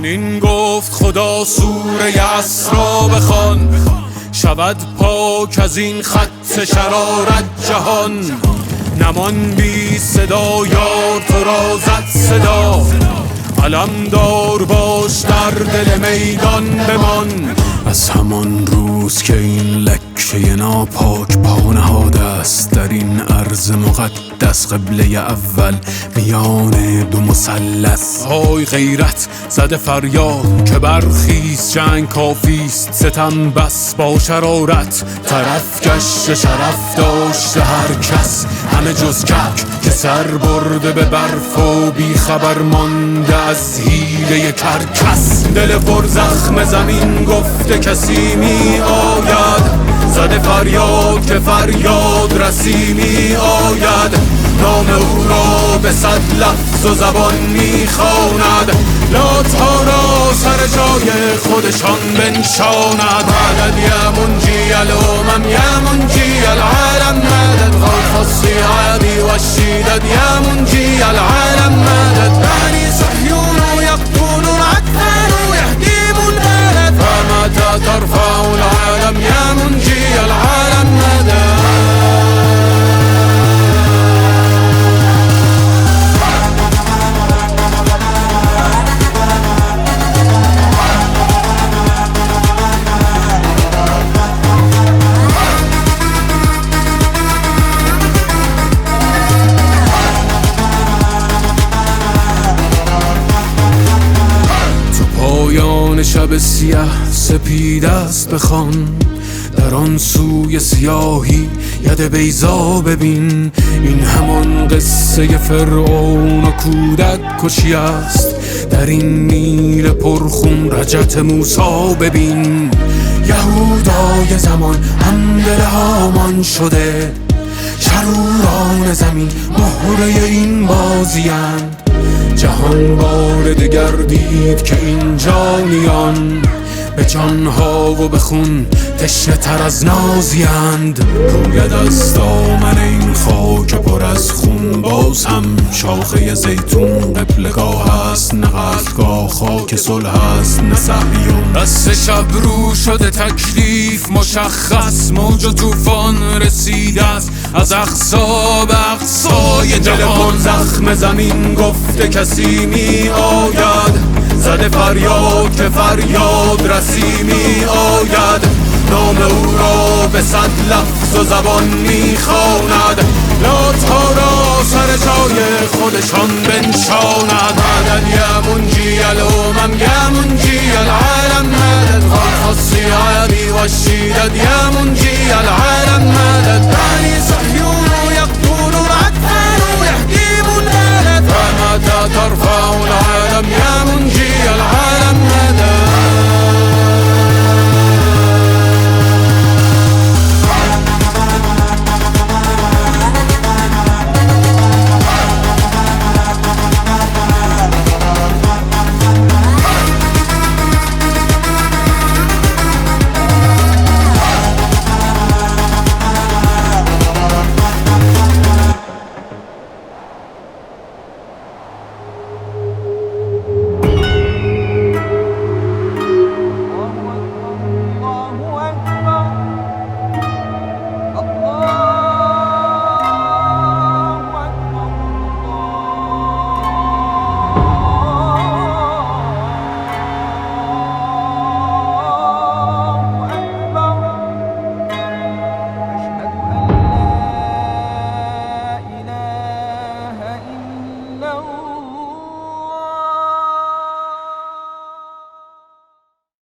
چنین گفت خدا سوره اسرا بخوان، شود پاک از این خط شرارت جهان. نمان بی صدا یار تو را زد صدا، علمدار باش در دل میدان بمان. از همان روز که این لکه ناپاک پا نهاده است در این ارض مقدس، قبله اول میان دو مثلث. های غیرت زده فریاد که برخیز، جنگ کافیست ستم بس با شرارت. طرف گشت شرف داشت هر کس، همه جز کک که سر برده به برف و بی خبر مانده از حیله کرکس. دل پر زخم زمین گفته کسی می آید، زده فریاد که فریاد رسی می آید. نام او را به صد لفظ و زبان می خواند، لاتها را سر جای خودشان بنشاند. مدد یا منجی الامم یا منجی العالم، مدد غوث الصیاد والشدد یا منجی العالم، مدد بني صهيون يقتون العتال ويهدم البلد، فمتى ترفع العالم يا منجي العالم مدد. پایان شب سیاه سپید است بخوان، در آن سوی سیاهی ید بیضا ببین. این همان قصه فرعون و کودک کشی است، در این نیل پرخون رجت موسی ببین. یهودای زمان همدل هامان شده، شروران زمین مهره این بازیند. جهان بار دگر دید که این جانیان به جانها و به خون تشنه تر از نازیند. روید از دامن این خاک پر از خون، باز هم شاخه زیتون قبلگاه است، نه قتلگاه خاک صلح است نه صهیون. دست شب رو شده تکلیف مشخص، موج و طوفان رسیده است از اقصا به اقصای جهان. زخم زمین گفته کسی می آید، زده فریاد که فریاد رسی می آید. نام او را به صد لفظ و زبان می خواند، لاتها را سر جای خودشان بنشاند. مدد یا منجی الامم یا منجی العالم، مدد غوث الصیاد والشدد یا منجی العالم، مدد بني صهيون يقتون العتال ويهدم البلد، فمتى ترفع